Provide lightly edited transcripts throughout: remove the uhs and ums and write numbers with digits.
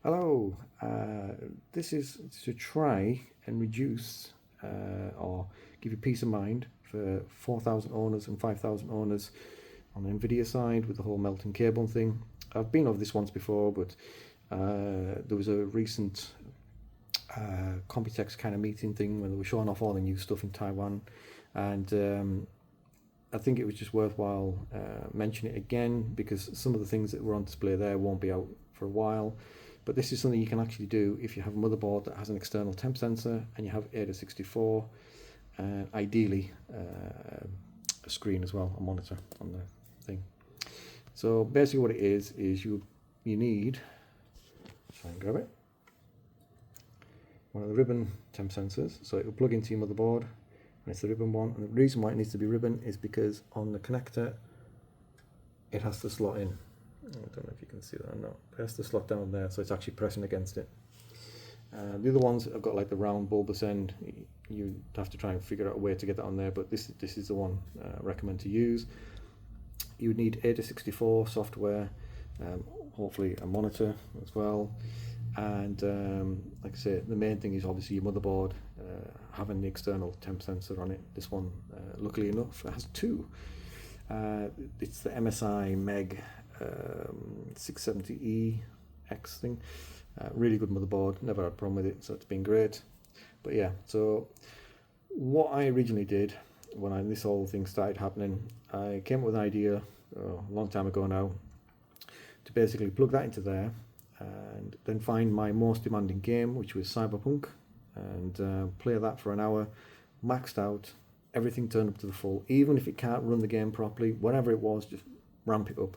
Hello, this is to try and reduce or give you peace of mind for 4,000 owners and 5,000 owners on the NVIDIA side with the whole melting cable thing. I've been over this once before, but there was a recent Computex kind of meeting thing where they were showing off all the new stuff in Taiwan, and I think it was just worthwhile mentioning it again because some of the things that were on display there won't be out for a while. But this is something you can actually do if you have a motherboard that has an external temp sensor and you have AIDA 64, ideally a screen as well, a monitor on the thing. So basically what it is you need, try and grab it, one of the ribbon temp sensors. So it will plug into your motherboard, and it's the ribbon one. And the reason why it needs to be ribbon is because on the connector it has to slot in. I don't know if you can see that or not. It has to slot down there, so it's actually pressing against it. The other ones have got like the round bulbous end. You have to try and figure out a way to get that on there, but this is the one I recommend to use. You would need AIDA 64 software, hopefully a monitor as well, and like I say, the main thing is obviously your motherboard having the external temp sensor on it. This one, luckily enough, has two. It's the MSI Meg 670E X thing. Really good motherboard, never had a problem with it, so it's been great. But yeah, so what I originally did when this whole thing started happening, I came up with an idea a long time ago now to basically plug that into there and then find my most demanding game, which was Cyberpunk, and play that for an hour, maxed out, everything turned up to the full, even if it can't run the game properly, whatever it was, just ramp it up.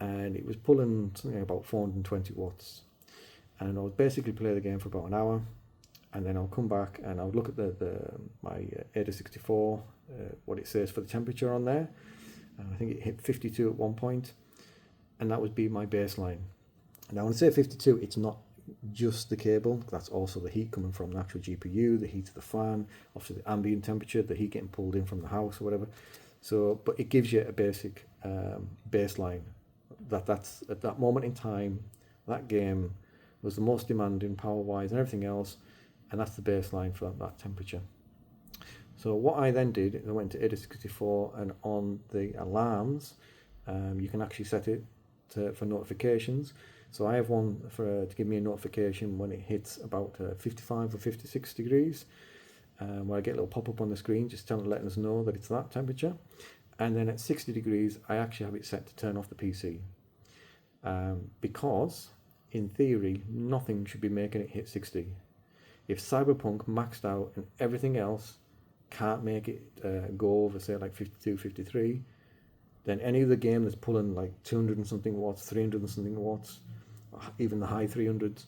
And it was pulling something about 420 watts, and I would basically play the game for about an hour, and then I'll come back and I would look at my AIDA 64, what it says for the temperature on there, and I think it hit 52 at one point, and that would be my baseline. Now when I say 52, it's not just the cable, that's also the heat coming from the actual GPU, the heat of the fan, obviously the ambient temperature, the heat getting pulled in from the house or whatever. So, but it gives you a basic baseline. That's at that moment in time, that game was the most demanding power-wise and everything else, and that's the baseline for that temperature. So what I then did, I went to AIDA 64, and on the alarms, you can actually set it for notifications. So I have one to give me a notification when it hits about 55 or 56 degrees, where I get a little pop-up on the screen just letting us know that it's that temperature. And then at 60 degrees, I actually have it set to turn off the PC. Because, in theory, nothing should be making it hit 60. If Cyberpunk maxed out and everything else can't make it go over, say, like 52, 53, then any other game that's pulling like 200 and something watts, 300 and something watts, even the high 300s,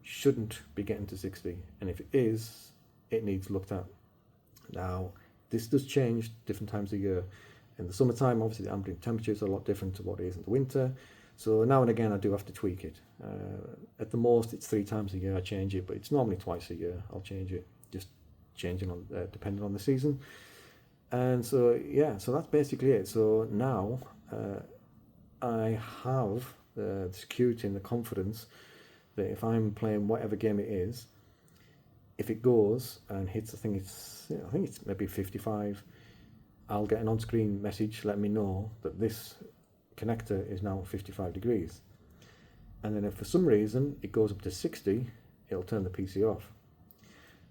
shouldn't be getting to 60. And if it is, it needs looked at. Now, this does change different times of year. In the summertime, obviously the ambient temperature is a lot different to what it is in the winter. So now and again I do have to tweak it. At the most it's 3 times a year I change it, but it's normally twice a year I'll change it, just changing on depending on the season. And so yeah, so that's basically it. So now I have the security and the confidence that if I'm playing whatever game it is, if it goes and hits, I think it's maybe 55, I'll get an on-screen message letting me know that this connector is now 55 degrees. And then if for some reason it goes up to 60, it'll turn the PC off.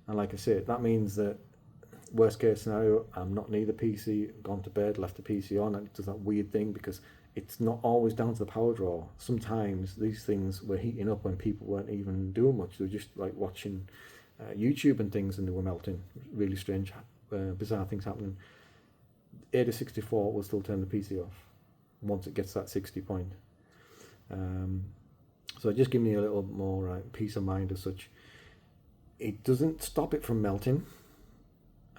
And like I said, that means that worst case scenario, I'm not near the PC, gone to bed, left the PC on, and it does that weird thing because it's not always down to the power draw. Sometimes these things were heating up when people weren't even doing much. They were just like watching YouTube and things, and they were melting. Really strange, bizarre things happening. AIDA 64 will still turn the PC off once it gets that 60 point. So just give me a little more peace of mind as such. It doesn't stop it from melting,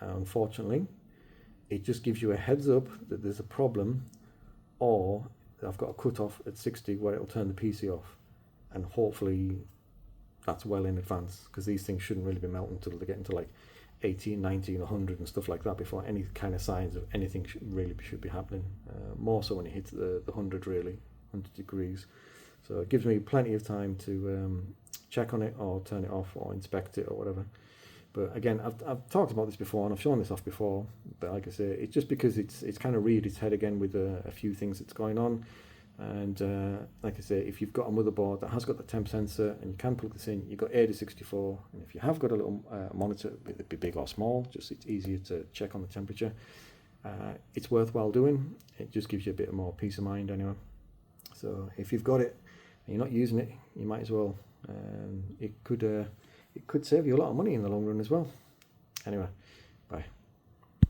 unfortunately. It just gives you a heads up that there's a problem, or I've got a cut off at 60 where it'll turn the PC off, and hopefully that's well in advance, because these things shouldn't really be melting until they get into like 18, 19, 100 and stuff like that before any kind of signs of anything should be happening. More so when it hits the 100 really, 100 degrees. So it gives me plenty of time to check on it or turn it off or inspect it or whatever. But again, I've talked about this before and I've shown this off before, but like I say, it's just because it's kind of reared its head again with a few things that's going on. And like I say, if you've got a motherboard that has got the temp sensor and you can plug this in, you've got 8064, and if you have got a little monitor, it'd be big or small, just it's easier to check on the temperature. It's worthwhile doing. It just gives you a bit more peace of mind anyway. So if you've got it and you're not using it, you might as well. It could save you a lot of money in the long run as well. Anyway, bye.